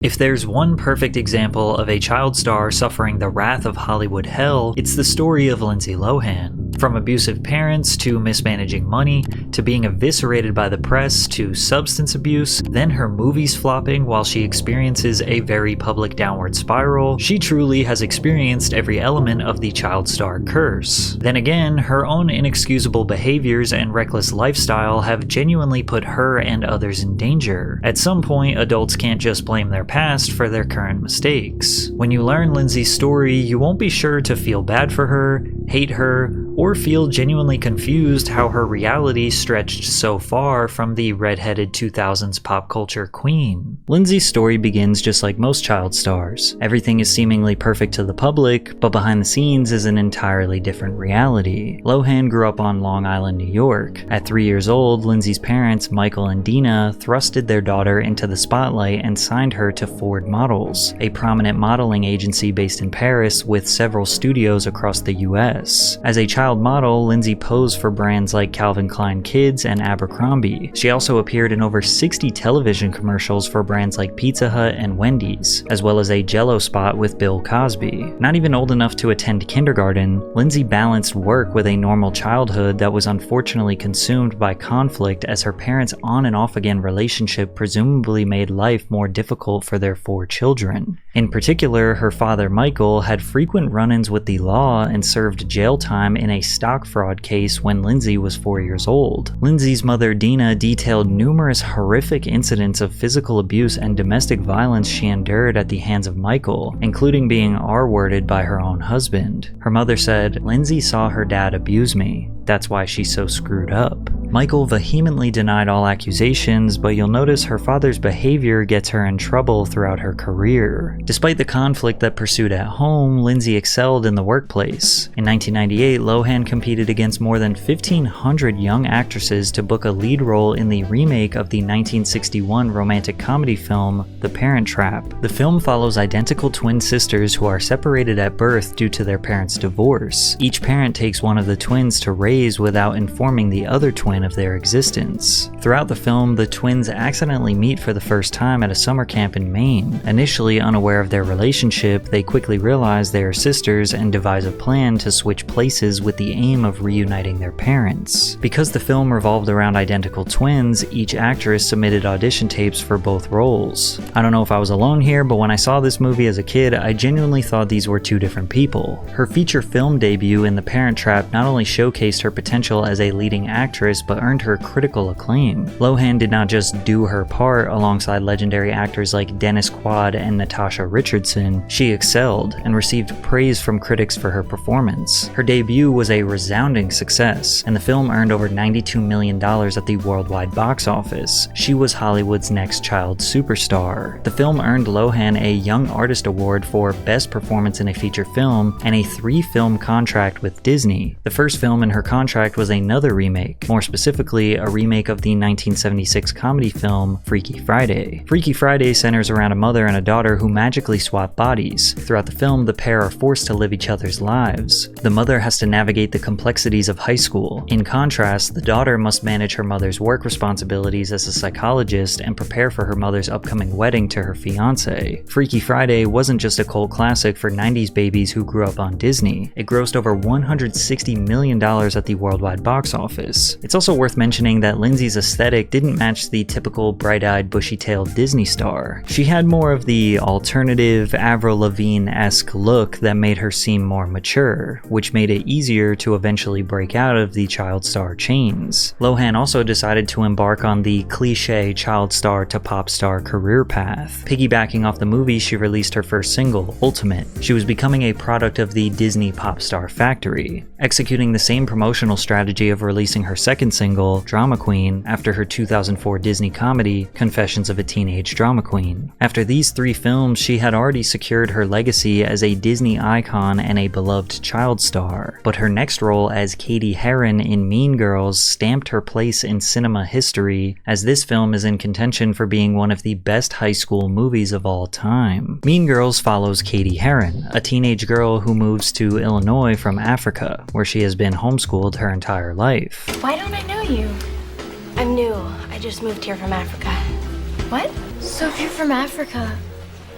If there's one perfect example of a child star suffering the wrath of Hollywood hell, it's the story of Lindsay Lohan. From abusive parents, to mismanaging money, to being eviscerated by the press, to substance abuse, then her movies flopping while she experiences a very public downward spiral, she truly has experienced every element of the child star curse. Then again, her own inexcusable behaviors and reckless lifestyle have genuinely put her and others in danger. At some point, adults can't just blame their past for their current mistakes. When you learn Lindsay's story, you won't be sure to feel bad for her, hate her, or feel genuinely confused how her reality stretched so far from the redheaded 2000s pop culture queen. Lindsay's story begins just like most child stars. Everything is seemingly perfect to the public, but behind the scenes is an entirely different reality. Lohan grew up on Long Island, New York. At 3 years old, Lindsay's parents, Michael and Dina, thrusted their daughter into the spotlight and signed her to Ford Models, a prominent modeling agency based in Paris with several studios across the US. As a child model, Lindsay posed for brands like Calvin Klein Kids and Abercrombie. She also appeared in over 60 television commercials for brands like Pizza Hut and Wendy's, as well as a Jell-O spot with Bill Cosby. Not even old enough to attend kindergarten, Lindsay balanced work with a normal childhood that was unfortunately consumed by conflict as her parents' on and off again relationship presumably made life more difficult for their 4 children. In particular, her father Michael had frequent run-ins with the law and served jail time in a stock fraud case when Lindsay was 4 years old. Lindsay's mother Dina detailed numerous horrific incidents of physical abuse and domestic violence she endured at the hands of Michael, including being R-worded by her own husband. Her mother said, "Lindsay saw her dad abuse me. That's why she's so screwed up." Michael vehemently denied all accusations, but you'll notice her father's behavior gets her in trouble throughout her career. Despite the conflict that pursued at home, Lindsay excelled in the workplace. In 1998, Lohan competed against more than 1,500 young actresses to book a lead role in the remake of the 1961 romantic comedy film, The Parent Trap. The film follows identical twin sisters who are separated at birth due to their parents' divorce. Each parent takes one of the twins to raise without informing the other twin of their existence. Throughout the film, the twins accidentally meet for the first time at a summer camp in Maine. Initially unaware of their relationship, they quickly realize they are sisters and devise a plan to switch places with the aim of reuniting their parents. Because the film revolved around identical twins, each actress submitted audition tapes for both roles. I don't know if I was alone here, but when I saw this movie as a kid, I genuinely thought these were 2 different people. Her feature film debut in The Parent Trap not only showcased her potential as a leading actress, but earned her critical acclaim. Lohan did not just do her part alongside legendary actors like Dennis Quaid and Natasha Richardson, she excelled and received praise from critics for her performance. Her debut was a resounding success, and the film earned over $92 million at the worldwide box office. She was Hollywood's next child superstar. The film earned Lohan a Young Artist Award for Best Performance in a Feature Film and a 3-film contract with Disney. The first film in her contract was another remake, more specifically a remake of the 1976 comedy film Freaky Friday. Freaky Friday centers around a mother and a daughter who magically swap bodies. Throughout the film, the pair are forced to live each other's lives. The mother has to navigate the complexities of high school. In contrast, the daughter must manage her mother's work responsibilities as a psychologist and prepare for her mother's upcoming wedding to her fiancé. Freaky Friday wasn't just a cult classic for 90s babies who grew up on Disney. It grossed over $160 million at the worldwide box office. It's also worth mentioning that Lindsay's aesthetic didn't match the typical bright-eyed, bushy-tailed Disney star. She had more of the alternative, Avril Lavigne-esque look that made her seem more mature, which made it easier to eventually break out of the child star chains. Lohan also decided to embark on the cliché child star to pop star career path. Piggybacking off the movie, she released her first single, Ultimate. She was becoming a product of the Disney pop star factory, executing the same promotional strategy of releasing her second single, Drama Queen, after her 2004 Disney comedy, Confessions of a Teenage Drama Queen. After these 3 films, she had already secured her legacy as a Disney icon and a beloved child star. But her next role as Katie Heron in Mean Girls stamped her place in cinema history, as this film is in contention for being one of the best high school movies of all time. Mean Girls follows Katie Heron, a teenage girl who moves to Illinois from Africa, where she has been homeschooled her entire life. Why don't I know you? I'm new. I just moved here from Africa. What? So if you're from Africa,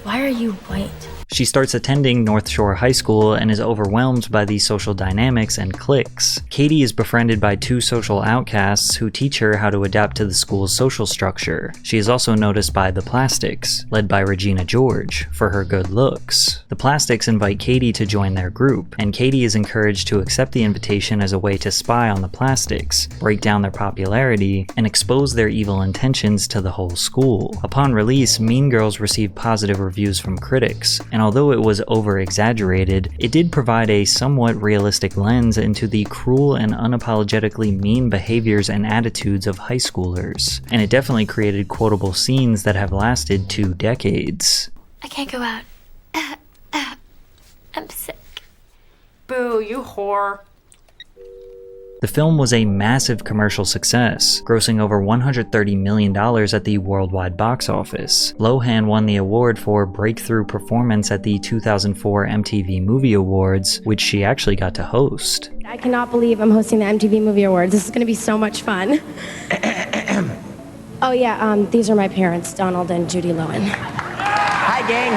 Why are you white? She starts attending North Shore High School and is overwhelmed by these social dynamics and cliques. Katie is befriended by two social outcasts who teach her how to adapt to the school's social structure. She is also noticed by the Plastics, led by Regina George, for her good looks. The Plastics invite Katie to join their group, and Katie is encouraged to accept the invitation as a way to spy on the Plastics, break down their popularity, and expose their evil intentions to the whole school. Upon release, Mean Girls received positive reviews from critics, and although it was over-exaggerated, it did provide a somewhat realistic lens into the cruel and unapologetically mean behaviors and attitudes of high schoolers. And it definitely created quotable scenes that have lasted 2 decades. I can't go out. I'm sick. Boo, you whore. The film was a massive commercial success, grossing over $130 million at the worldwide box office. Lohan won the award for Breakthrough Performance at the 2004 MTV Movie Awards, which she actually got to host. I cannot believe I'm hosting the MTV Movie Awards. This is going to be so much fun. Oh yeah, these are my parents, Donald and Judy Lohan. Hi, gang.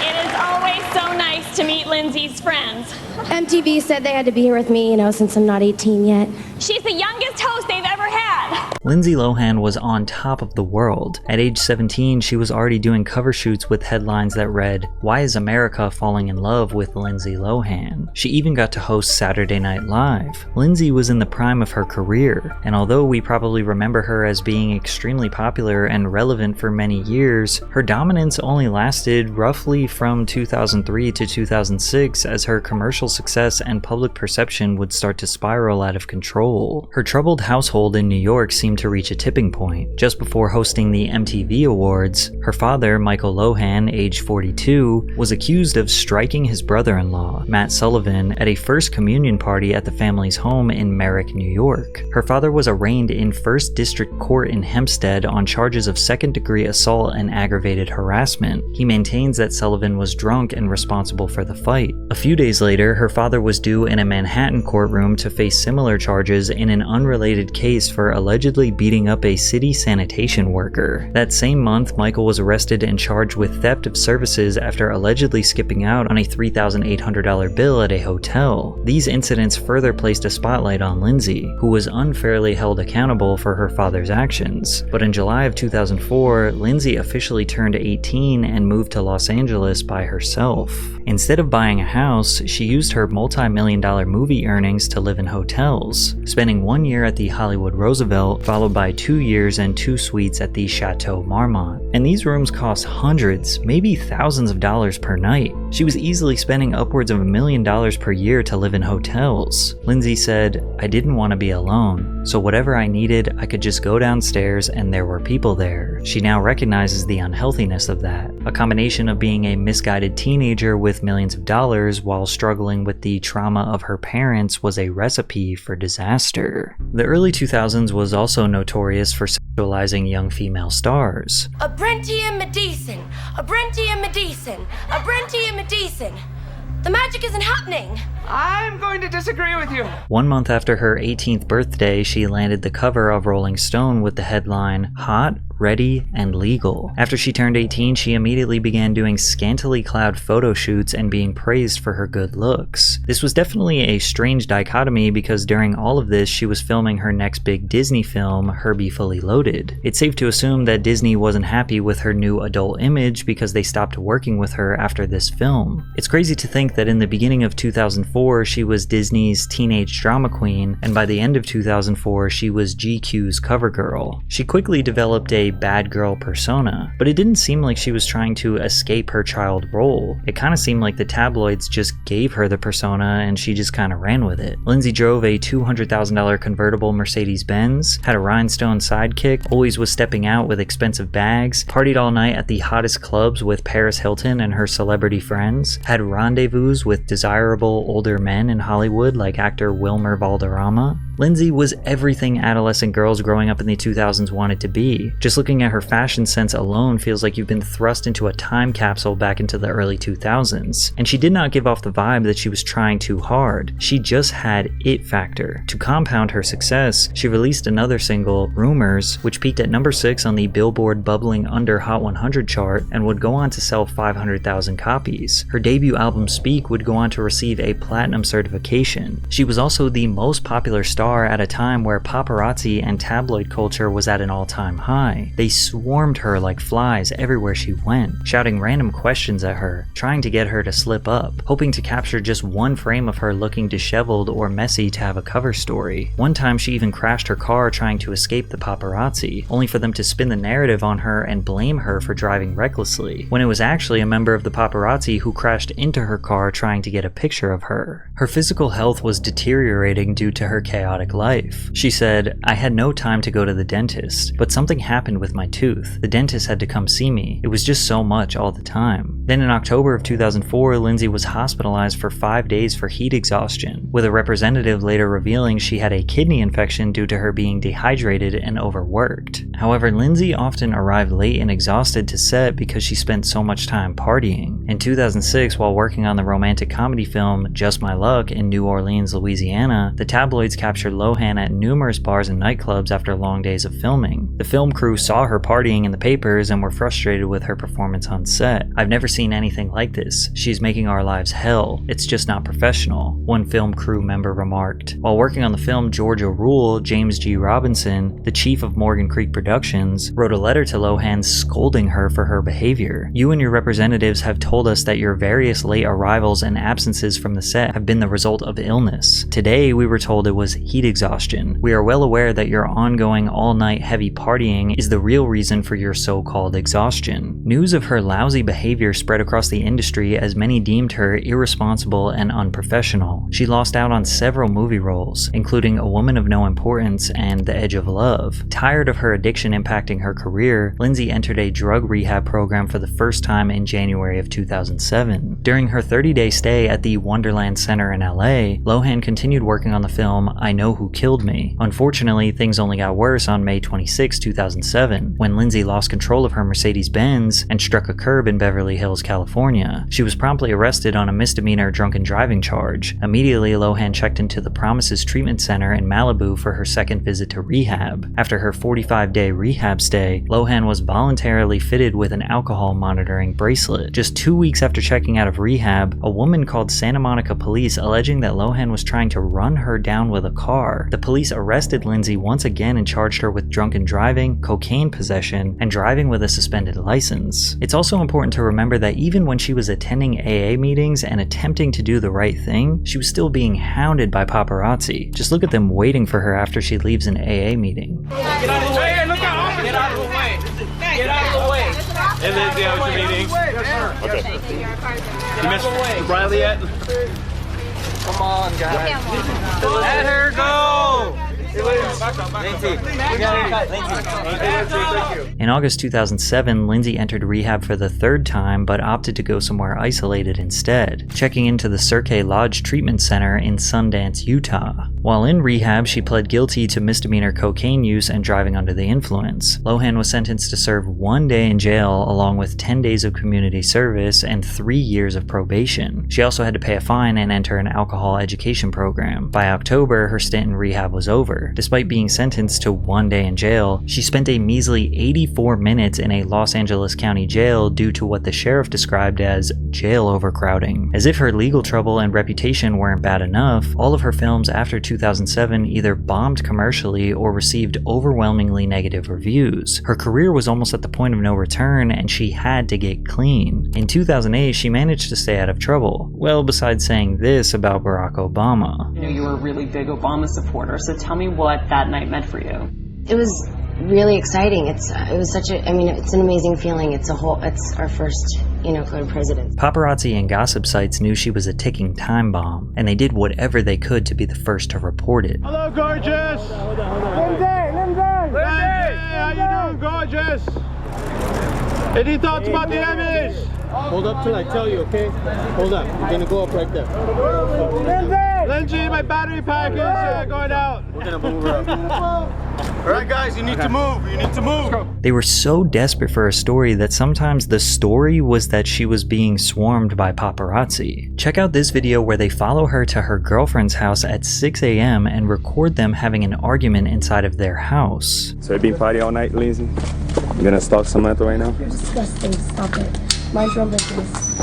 It is always so nice to meet Lindsay's friends. MTV said they had to be here with me, since I'm not 18 yet. She's the youngest host they've ever had. Lindsay Lohan was on top of the world. At age 17, she was already doing cover shoots with headlines that read, "Why is America falling in love with Lindsay Lohan?" She even got to host Saturday Night Live. Lindsay was in the prime of her career, and although we probably remember her as being extremely popular and relevant for many years, her dominance only lasted roughly from 2003 to 2006 as her commercial success and public perception would start to spiral out of control. Her troubled household in New York seemed to reach a tipping point. Just before hosting the MTV Awards, her father, Michael Lohan, age 42, was accused of striking his brother-in-law, Matt Sullivan, at a First Communion party at the family's home in Merrick, New York. Her father was arraigned in First District Court in Hempstead on charges of second-degree assault and aggravated harassment. He maintains that Sullivan was drunk and responsible for the fight. A few days later, her father was due in a Manhattan courtroom to face similar charges in an unrelated case for allegedly beating up a city sanitation worker. That same month, Michael was arrested and charged with theft of services after allegedly skipping out on a $3,800 bill at a hotel. These incidents further placed a spotlight on Lindsay, who was unfairly held accountable for her father's actions. But in July of 2004, Lindsay officially turned 18 and moved to Los Angeles by herself. Instead of buying a house, she used her multi-million-dollar movie earnings to live in hotels, spending 1 year at the Hollywood Roosevelt, followed by 2 years and 2 suites at the Chateau Marmont. And these rooms cost hundreds, maybe thousands of dollars per night. She was easily spending upwards of $1 million per year to live in hotels. Lindsay said, "I didn't want to be alone, so whatever I needed, I could just go downstairs and there were people there." She now recognizes the unhealthiness of that. A combination of being a misguided teenager with millions of dollars while struggling with the trauma of her parents was a recipe for disaster. The early 2000s was also notorious for sexualizing young female stars. A Brentian Medicine, a Brentian Medicine, a Brentian Medicine. The magic isn't happening. I'm going to disagree with you. 1 month after her 18th birthday, she landed the cover of Rolling Stone with the headline, "Hot, Ready, and Legal." After she turned 18, she immediately began doing scantily clad photo shoots and being praised for her good looks. This was definitely a strange dichotomy because during all of this, she was filming her next big Disney film, Herbie Fully Loaded. It's safe to assume that Disney wasn't happy with her new adult image because they stopped working with her after this film. It's crazy to think that in the beginning of 2004, she was Disney's teenage drama queen, and by the end of 2004, she was GQ's cover girl. She quickly developed a bad girl persona, but it didn't seem like she was trying to escape her child role. It kind of seemed like the tabloids just gave her the persona and she just kind of ran with it. Lindsay drove a $200,000 convertible Mercedes-Benz, had a rhinestone sidekick, always was stepping out with expensive bags, partied all night at the hottest clubs with Paris Hilton and her celebrity friends, had rendezvous with desirable older men in Hollywood like actor Wilmer Valderrama. Lindsay was everything adolescent girls growing up in the 2000s wanted to be. Just looking at her fashion sense alone feels like you've been thrust into a time capsule back into the early 2000s. And she did not give off the vibe that she was trying too hard. She just had it factor. To compound her success, she released another single, Rumors, which peaked at number 6 on the Billboard Bubbling Under Hot 100 chart and would go on to sell 500,000 copies. Her debut album Speak would go on to receive a platinum certification. She was also the most popular star at a time where paparazzi and tabloid culture was at an all-time high. They swarmed her like flies everywhere she went, shouting random questions at her, trying to get her to slip up, hoping to capture just one frame of her looking disheveled or messy to have a cover story. One time she even crashed her car trying to escape the paparazzi, only for them to spin the narrative on her and blame her for driving recklessly, when it was actually a member of the paparazzi who crashed into her car trying to get a picture of her. Her physical health was deteriorating due to her chaotic life. She said, "I had no time to go to the dentist, but something happened with my tooth. The dentist had to come see me. It was just so much all the time." Then in October of 2004, Lindsay was hospitalized for 5 days for heat exhaustion, with a representative later revealing she had a kidney infection due to her being dehydrated and overworked. However, Lindsay often arrived late and exhausted to set because she spent so much time partying. In 2006, while working on the romantic comedy film Just My Luck in New Orleans, Louisiana, the tabloids captured Lohan at numerous bars and nightclubs after long days of filming. The film crew saw her partying in the papers and were frustrated with her performance on set. "I've never seen anything like this. She's making our lives hell. It's just not professional," one film crew member remarked. While working on the film Georgia Rule, James G. Robinson, the chief of Morgan Creek Productions, wrote a letter to Lohan scolding her for her behavior. "You and your representatives have told us that your various late arrivals and absences from the set have been the result of illness. Today, we were told it was heat exhaustion. We are well aware that your ongoing all-night heavy partying is the real reason for your so-called exhaustion." News of her lousy behavior spread across the industry as many deemed her irresponsible and unprofessional. She lost out on several movie roles, including A Woman of No Importance and The Edge of Love. Tired of her addiction impacting her career, Lindsay entered a drug rehab program for the first time in January of 2007. During her 30-day stay at the Wonderland Center in LA, Lohan continued working on the film I Know Who Killed Me. Unfortunately, things only got worse on May 26, 2007, when Lindsay lost control of her Mercedes-Benz and struck a curb in Beverly Hills, California. She was promptly arrested on a misdemeanor drunken driving charge. Immediately, Lohan checked into the Promises Treatment Center in Malibu for her second visit to rehab. After her 45-day rehab stay, Lohan was voluntarily fitted with an alcohol monitoring bracelet. Just 2 weeks after checking out of rehab, a woman called Santa Monica police alleging that Lohan was trying to run her down with a car. The police arrested Lindsay once again and charged her with drunken driving, cocaine possession, and driving with a suspended license. It's also important to remember that even when she was attending AA meetings and attempting to do the right thing, she was still being hounded by paparazzi. Just look at them waiting for her after she leaves an AA meeting. Get out of the way! Look out! Get out of the way! Get out of the way! Hey Lindsay, how was your meeting? Okay. You missed Riley yet? Come on, guys. Let her go! In August 2007, Lindsay entered rehab for the third time but opted to go somewhere isolated instead, checking into the Cirque Lodge Treatment Center in Sundance, Utah. While in rehab, she pled guilty to misdemeanor cocaine use and driving under the influence. Lohan was sentenced to serve 1 day in jail along with 10 days of community service and 3 years of probation. She also had to pay a fine and enter an alcohol education program. By October, her stint in rehab was over. Despite being sentenced to 1 day in jail, she spent a measly 84 minutes in a Los Angeles County jail due to what the sheriff described as jail overcrowding. As if her legal trouble and reputation weren't bad enough, all of her films after 2007 either bombed commercially or received overwhelmingly negative reviews. Her career was almost at the point of no return and she had to get clean. In 2008, she managed to stay out of trouble. Well, besides saying this about Barack Obama. You know, you were a really big Obama supporter, so tell me what that night meant for you. It was really exciting. It was such a, it's an amazing feeling. It's our first, co-president. Paparazzi and gossip sites knew she was a ticking time bomb, and they did whatever they could to be the first to report it. Hello, gorgeous! Lindsay, how you doing, gorgeous? Any thoughts about the Emmys? Hold up till I tell you, okay? Hold up. You're gonna go up right there. Lindsay, my battery pack is going out. We're gonna move her up. All right, guys, you need to move. You need to move. They were so desperate for a story that sometimes the story was that she was being swarmed by paparazzi. Check out this video where they follow her to her girlfriend's house at 6 a.m. and record them having an argument inside of their house. So you've been partying all night, Lindsay? You gonna stalk Samantha right now? You're disgusting. Stop it. Mind your own business.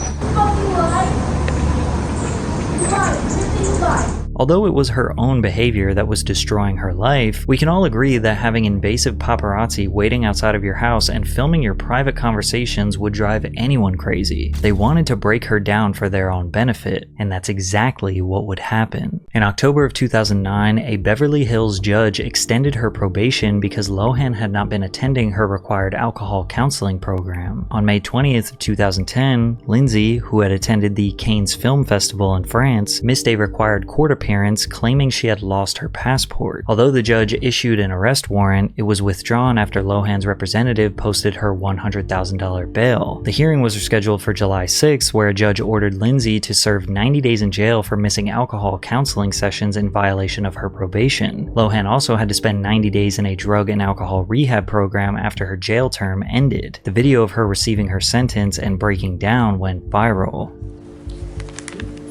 Although it was her own behavior that was destroying her life, we can all agree that having invasive paparazzi waiting outside of your house and filming your private conversations would drive anyone crazy. They wanted to break her down for their own benefit, and that's exactly what would happen. In October of 2009, a Beverly Hills judge extended her probation because Lohan had not been attending her required alcohol counseling program. On May 20th of 2010, Lindsay, who had attended the Cannes Film Festival in France, missed a required court appearance claiming she had lost her passport. Although the judge issued an arrest warrant, it was withdrawn after Lohan's representative posted her $100,000 bail. The hearing was scheduled for July 6th, where a judge ordered Lindsay to serve 90 days in jail for missing alcohol counseling sessions in violation of her probation. Lohan also had to spend 90 days in a drug and alcohol rehab program after her jail term ended. The video of her receiving her sentence and breaking down went viral.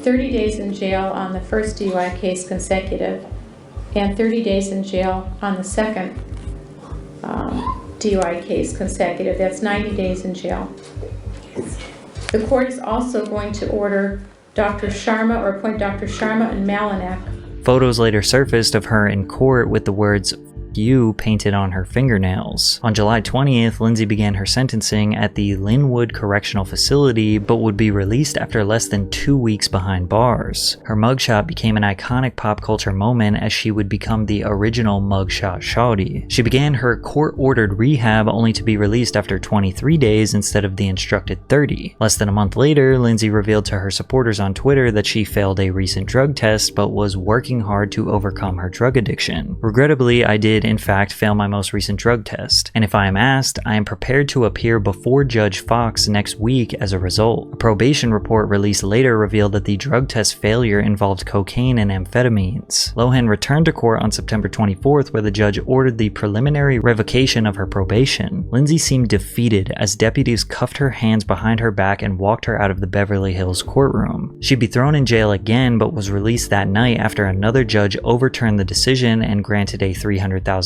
30 days in jail on the first DUI case consecutive, and 30 days in jail on the second DUI case consecutive. That's 90 days in jail. The court is also going to order Dr. Sharma, or appoint Dr. Sharma and Malinak. Photos later surfaced of her in court with the words "you" painted on her fingernails. On July 20th, Lindsay began her sentencing at the Linwood Correctional Facility, but would be released after less than 2 weeks behind bars. Her mugshot became an iconic pop culture moment as she would become the original mugshot shawty. She began her court-ordered rehab only to be released after 23 days instead of the instructed 30. Less than a month later, Lindsay revealed to her supporters on Twitter that she failed a recent drug test but was working hard to overcome her drug addiction. Regrettably, I did in fact fail my most recent drug test, and if I am asked, I am prepared to appear before Judge Fox next week as a result. A probation report released later revealed that the drug test failure involved cocaine and amphetamines. Lohan returned to court on September 24th, where the judge ordered the preliminary revocation of her probation. Lindsay seemed defeated as deputies cuffed her hands behind her back and walked her out of the Beverly Hills courtroom. She'd be thrown in jail again, but was released that night after another judge overturned the decision and granted a $300,000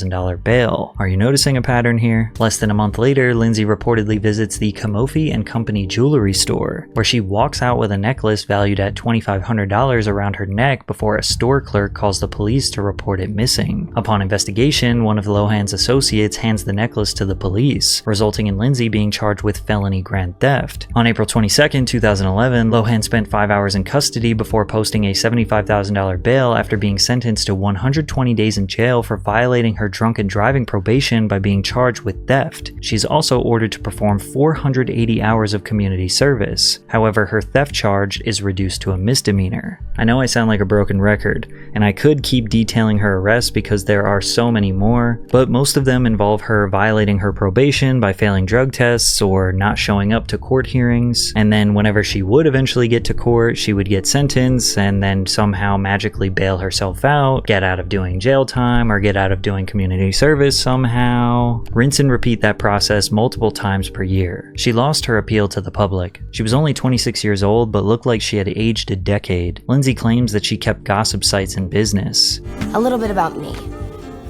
bail. Are you noticing a pattern here? Less than a month later, Lindsay reportedly visits the Camofi & Company jewelry store, where she walks out with a necklace valued at $2,500 around her neck before a store clerk calls the police to report it missing. Upon investigation, one of Lohan's associates hands the necklace to the police, resulting in Lindsay being charged with felony grand theft. On April 22nd, 2011, Lohan spent 5 hours in custody before posting a $75,000 bail after being sentenced to 120 days in jail for violating her drunken driving probation by being charged with theft. She's also ordered to perform 480 hours of community service. However, her theft charge is reduced to a misdemeanor. I know I sound like a broken record, and I could keep detailing her arrests because there are so many more, but most of them involve her violating her probation by failing drug tests or not showing up to court hearings, and then whenever she would eventually get to court, she would get sentenced and then somehow magically bail herself out, get out of doing jail time, or get out of doing community service somehow. Rinse and repeat that process multiple times per year. She lost her appeal to the public. She was only 26 years old but looked like she had aged a decade. Lindsay claims that she kept gossip sites in business. A little bit about me.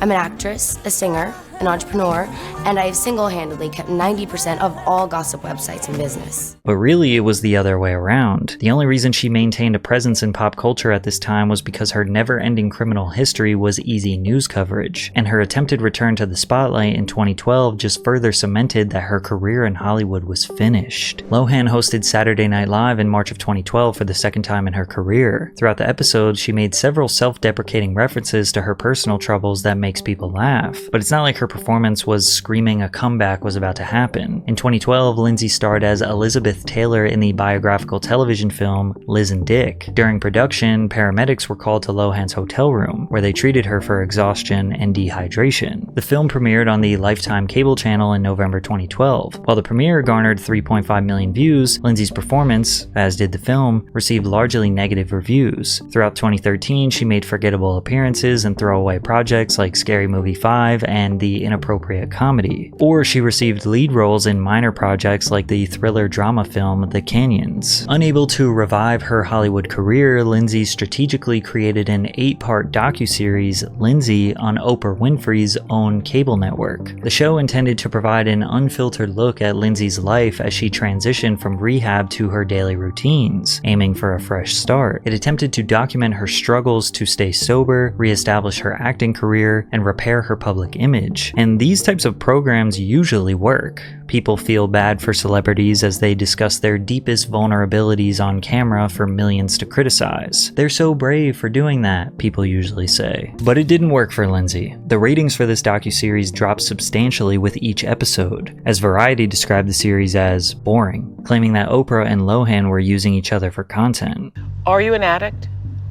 I'm an actress, a singer, an entrepreneur, and I have single-handedly kept 90% of all gossip websites in business. But really, it was the other way around. The only reason she maintained a presence in pop culture at this time was because her never-ending criminal history was easy news coverage, and her attempted return to the spotlight in 2012 just further cemented that her career in Hollywood was finished. Lohan hosted Saturday Night Live in March of 2012 for the second time in her career. Throughout the episode, she made several self-deprecating references to her personal troubles that makes people laugh, but it's not like her performance was screaming a comeback was about to happen. In 2012, Lindsay starred as Elizabeth Taylor in the biographical television film Liz and Dick. During production, paramedics were called to Lohan's hotel room, where they treated her for exhaustion and dehydration. The film premiered on the Lifetime cable channel in November 2012. While the premiere garnered 3.5 million views, Lindsay's performance, as did the film, received largely negative reviews. Throughout 2013, she made forgettable appearances in throwaway projects like Scary Movie 5 and The Inappropriate Comedy. Or she received lead roles in minor projects like the thriller drama film The Canyons. Unable to revive her Hollywood career, Lindsay strategically created an 8-part docuseries, Lindsay, on Oprah Winfrey's own cable network. The show intended to provide an unfiltered look at Lindsay's life as she transitioned from rehab to her daily routines, aiming for a fresh start. It attempted to document her struggles to stay sober, reestablish her acting career, and repair her public image. And these types of programs usually work. People feel bad for celebrities as they discuss their deepest vulnerabilities on camera for millions to criticize. They're so brave for doing that, people usually say. But it didn't work for Lindsay. The ratings for this docuseries dropped substantially with each episode, as Variety described the series as boring, claiming that Oprah and Lohan were using each other for content. Are you an addict?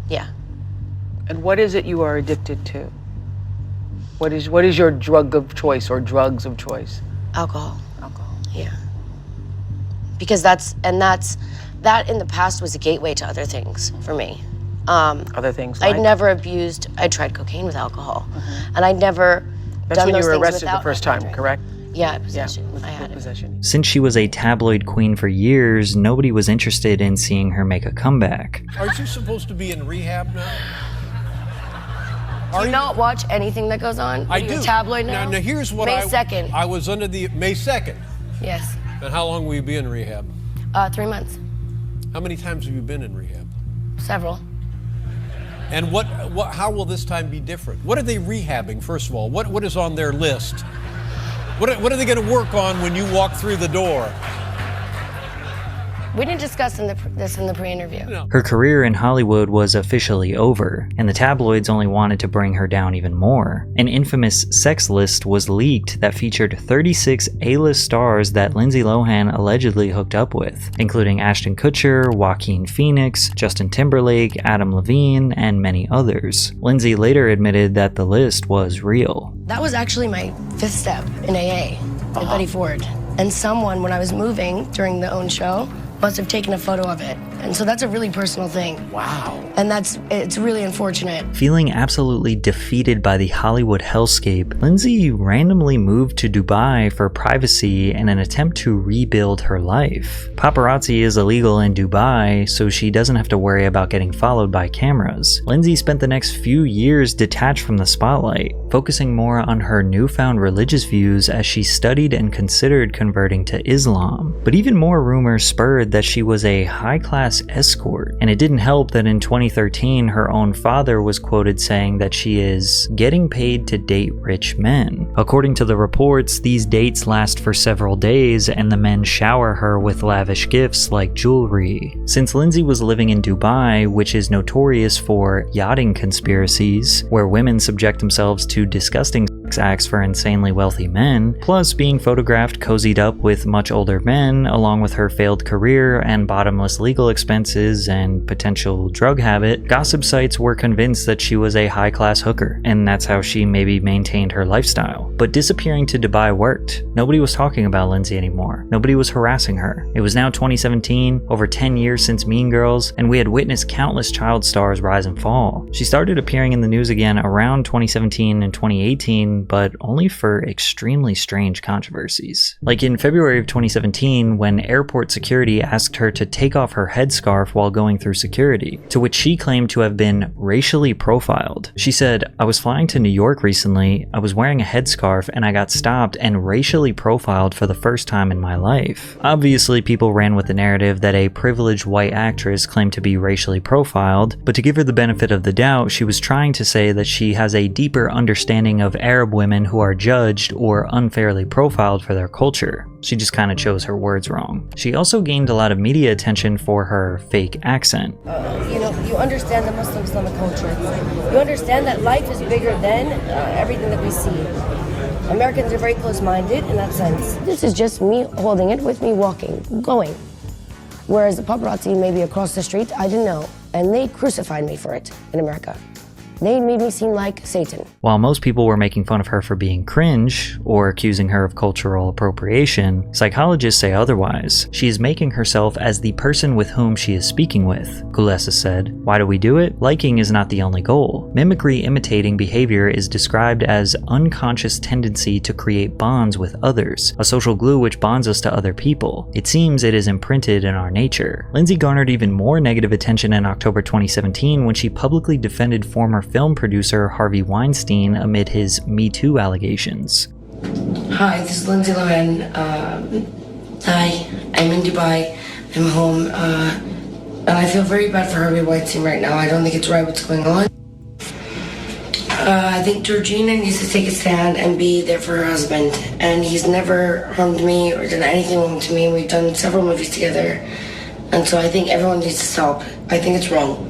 Yeah. And what is it you are addicted to? What is your drug of choice or drugs of choice? Alcohol. Alcohol. Yeah. Because that in the past was a gateway to other things for me. Other things like? I'd never abused, I tried cocaine with alcohol. And I'd never That's done when you those were things arrested without the first my time, drink. correct? Yeah, possession. With I had it. possession. Since she was a tabloid queen for years, nobody was interested in seeing her make a comeback. Aren't you supposed to be in rehab now? Do you not watch anything that goes on? I Are you do. a tabloid now? Now here's what May 2nd. I was under the May 2nd. Yes. And how long will you be in rehab? 3 months. How many times have you been in rehab? Several. And how will this time be different? What are they rehabbing, first of all? What is on their list? What are they going to work on when you walk through the door? We didn't discuss this in the pre-interview. No. Her career in Hollywood was officially over, and the tabloids only wanted to bring her down even more. An infamous sex list was leaked that featured 36 A-list stars that Lindsay Lohan allegedly hooked up with, including Ashton Kutcher, Joaquin Phoenix, Justin Timberlake, Adam Levine, and many others. Lindsay later admitted that the list was real. That was actually my 5th step in AA with Betty Ford. And someone, when I was moving during the OWN show, must have taken a photo of it. And so that's a really personal thing. Wow. And it's really unfortunate. Feeling absolutely defeated by the Hollywood hellscape, Lindsay randomly moved to Dubai for privacy in an attempt to rebuild her life. Paparazzi is illegal in Dubai, so she doesn't have to worry about getting followed by cameras. Lindsay spent the next few years detached from the spotlight, focusing more on her newfound religious views as she studied and considered converting to Islam. But even more rumors spurred that she was a high-class escort, and it didn't help that in 2013 her own father was quoted saying that she is getting paid to date rich men. According to the reports, these dates last for several days and the men shower her with lavish gifts like jewelry. Since Lindsay was living in Dubai, which is notorious for yachting conspiracies, where women subject themselves to disgusting sex acts for insanely wealthy men, plus being photographed cozied up with much older men, along with her failed career and bottomless legal expenses and potential drug habit, gossip sites were convinced that she was a high-class hooker, and that's how she maybe maintained her lifestyle. But disappearing to Dubai worked. Nobody was talking about Lindsay anymore. Nobody was harassing her. It was now 2017, over 10 years since Mean Girls, and we had witnessed countless child stars rise and fall. She started appearing in the news again around 2017 and 2018, but only for extremely strange controversies. Like in February of 2017, when airport security asked her to take off her headscarf while going through security, to which she claimed to have been racially profiled. She said, "I was flying to New York recently, I was wearing a headscarf and I got stopped and racially profiled for the first time in my life." Obviously, people ran with the narrative that a privileged white actress claimed to be racially profiled, but to give her the benefit of the doubt, she was trying to say that she has a deeper understanding of Arab women who are judged or unfairly profiled for their culture. She just kind of chose her words wrong. She also gained a lot of media attention for her fake accent. You understand the Muslim Islamic culture. You understand that life is bigger than everything that we see. Americans are very close-minded in that sense. This is just me holding it with me walking, going. Whereas the paparazzi maybe across the street, I didn't know. And they crucified me for it in America. They made me seem like Satan. While most people were making fun of her for being cringe, or accusing her of cultural appropriation, psychologists say otherwise. She is making herself as the person with whom she is speaking with, Kulesa said. Why do we do it? Liking is not the only goal. Mimicry imitating behavior is described as unconscious tendency to create bonds with others, a social glue which bonds us to other people. It seems it is imprinted in our nature. Lindsay garnered even more negative attention in October 2017 when she publicly defended former film producer Harvey Weinstein amid his Me Too allegations. Hi, this is Lindsay Lohan. Hi, I'm in Dubai. I'm home. And I feel very bad for Harvey Weinstein right now. I don't think it's right what's going on. I think Georgina needs to take a stand and be there for her husband. And he's never harmed me or done anything wrong to me. We've done several movies together. And so I think everyone needs to stop. I think it's wrong.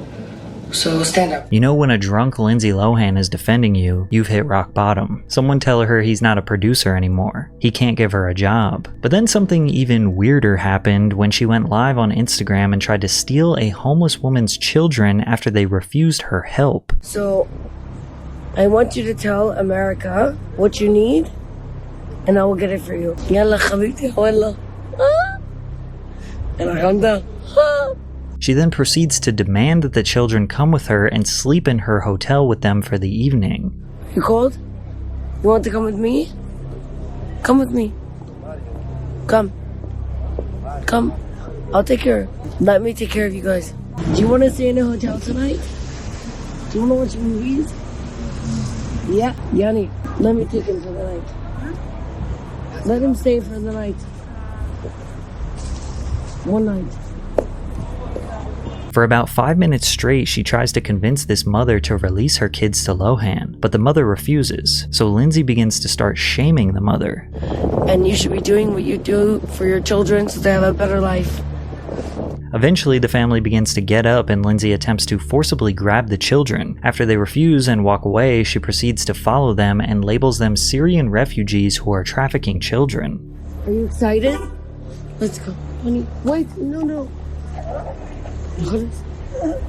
So stand up. You know, when a drunk Lindsay Lohan is defending you, you've hit rock bottom. Someone tell her he's not a producer anymore. He can't give her a job. But then something even weirder happened when she went live on Instagram and tried to steal a homeless woman's children after they refused her help. So I want you to tell America what you need, and I will get it for you. Yalla khabiti wallah. She then proceeds to demand that the children come with her and sleep in her hotel with them for the evening. You cold? You want to come with me? Come with me. Come. Come. I'll take care. Let me take care of you guys. Do you want to stay in a hotel tonight? Do you want to watch movies? Yeah, Yanni. Let me take him for the night. Let him stay for the night. One night. For about 5 minutes straight, she tries to convince this mother to release her kids to Lohan, but the mother refuses, so Lindsay begins to start shaming the mother. And you should be doing what you do for your children so they have a better life. Eventually, the family begins to get up and Lindsay attempts to forcibly grab the children. After they refuse and walk away, she proceeds to follow them and labels them Syrian refugees who are trafficking children. Are you excited? Let's go. Honey, wait, no.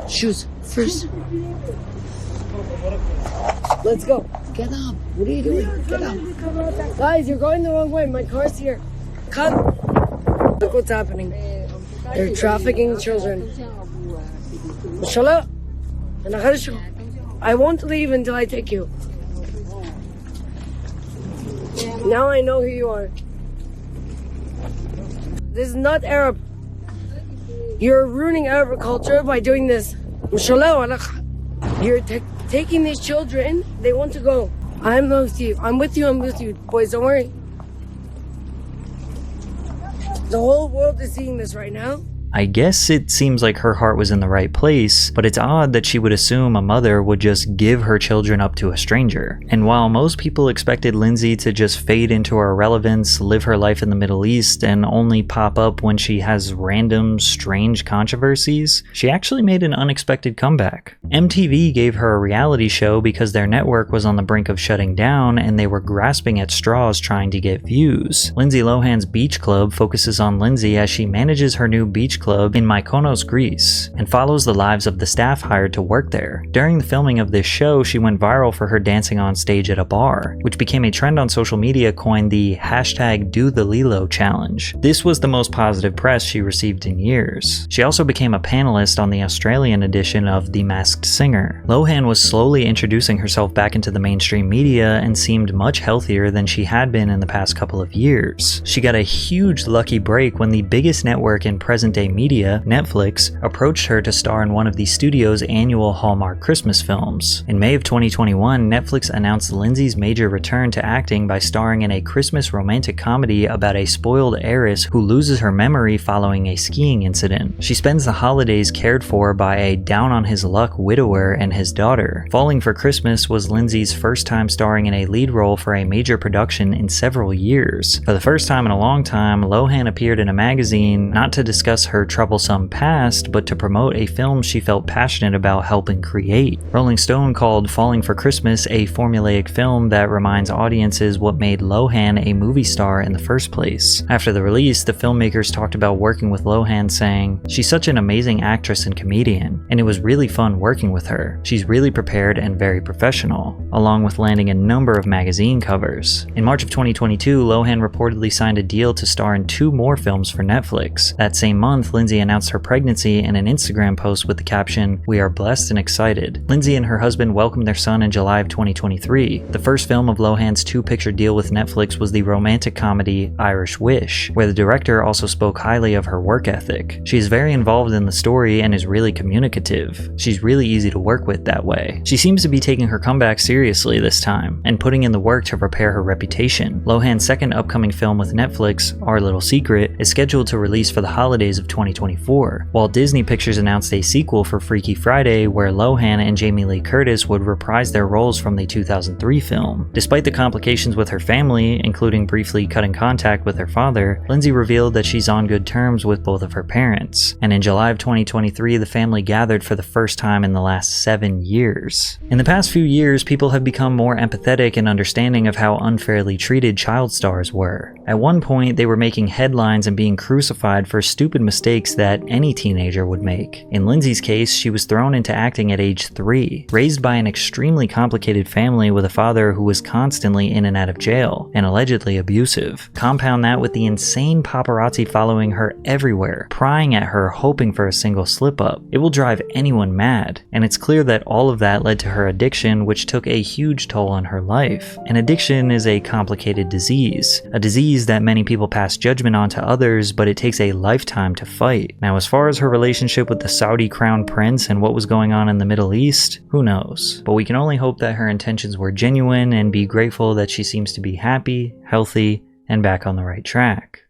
Shoes first. Let's go. Get up. What are you doing? Get up. Guys, you're going the wrong way. My car's here. Come. Look what's happening. They're trafficking children. Mashallah. I won't leave until I take you. Now I know who you are. This is not Arab. You're ruining Arab culture by doing this. You're taking these children. They want to go. I'm with you. I'm with you. Boys, don't worry. The whole world is seeing this right now. I guess it seems like her heart was in the right place, but it's odd that she would assume a mother would just give her children up to a stranger. And while most people expected Lindsay to just fade into her irrelevance, live her life in the Middle East, and only pop up when she has random, strange controversies, she actually made an unexpected comeback. MTV gave her a reality show because their network was on the brink of shutting down and they were grasping at straws trying to get views. Lindsay Lohan's Beach Club focuses on Lindsay as she manages her new beach club in Mykonos, Greece, and follows the lives of the staff hired to work there. During the filming of this show, she went viral for her dancing on stage at a bar, which became a trend on social media coined the #DoTheLilo challenge. This was the most positive press she received in years. She also became a panelist on the Australian edition of The Masked Singer. Lohan was slowly introducing herself back into the mainstream media and seemed much healthier than she had been in the past couple of years. She got a huge lucky break when the biggest network in present-day media, Netflix, approached her to star in one of the studio's annual Hallmark Christmas films. In May of 2021, Netflix announced Lindsay's major return to acting by starring in a Christmas romantic comedy about a spoiled heiress who loses her memory following a skiing incident. She spends the holidays cared for by a down-on-his-luck widower and his daughter. Falling for Christmas was Lindsay's first time starring in a lead role for a major production in several years. For the first time in a long time, Lohan appeared in a magazine not to discuss her her troublesome past, but to promote a film she felt passionate about helping create. Rolling Stone called Falling for Christmas a formulaic film that reminds audiences what made Lohan a movie star in the first place. After the release, the filmmakers talked about working with Lohan, saying, "She's such an amazing actress and comedian, and it was really fun working with her. She's really prepared and very professional," along with landing a number of magazine covers. In March of 2022, Lohan reportedly signed a deal to star in 2 more films for Netflix. That same month, Lindsay announced her pregnancy in an Instagram post with the caption, "We are blessed and excited." Lindsay and her husband welcomed their son in July of 2023. The first film of Lohan's 2-picture deal with Netflix was the romantic comedy Irish Wish, where the director also spoke highly of her work ethic. She is very involved in the story and is really communicative. She's really easy to work with that way. She seems to be taking her comeback seriously this time, and putting in the work to repair her reputation. Lohan's second upcoming film with Netflix, Our Little Secret, is scheduled to release for the holidays of 2024, while Disney Pictures announced a sequel for Freaky Friday where Lohan and Jamie Lee Curtis would reprise their roles from the 2003 film. Despite the complications with her family, including briefly cutting contact with her father, Lindsay revealed that she's on good terms with both of her parents, and in July of 2023 the family gathered for the first time in the last 7 years. In the past few years, people have become more empathetic and understanding of how unfairly treated child stars were. At one point, they were making headlines and being crucified for stupid mistakes that any teenager would make. In Lindsay's case, she was thrown into acting at age 3, raised by an extremely complicated family with a father who was constantly in and out of jail and allegedly abusive. Compound that with the insane paparazzi following her everywhere, prying at her hoping for a single slip-up. It will drive anyone mad, and it's clear that all of that led to her addiction, which took a huge toll on her life. An addiction is a complicated disease, a disease that many people pass judgment on to others, but it takes a lifetime to fight. Now, as far as her relationship with the Saudi crown prince and what was going on in the Middle East, who knows? But we can only hope that her intentions were genuine and be grateful that she seems to be happy, healthy, and back on the right track.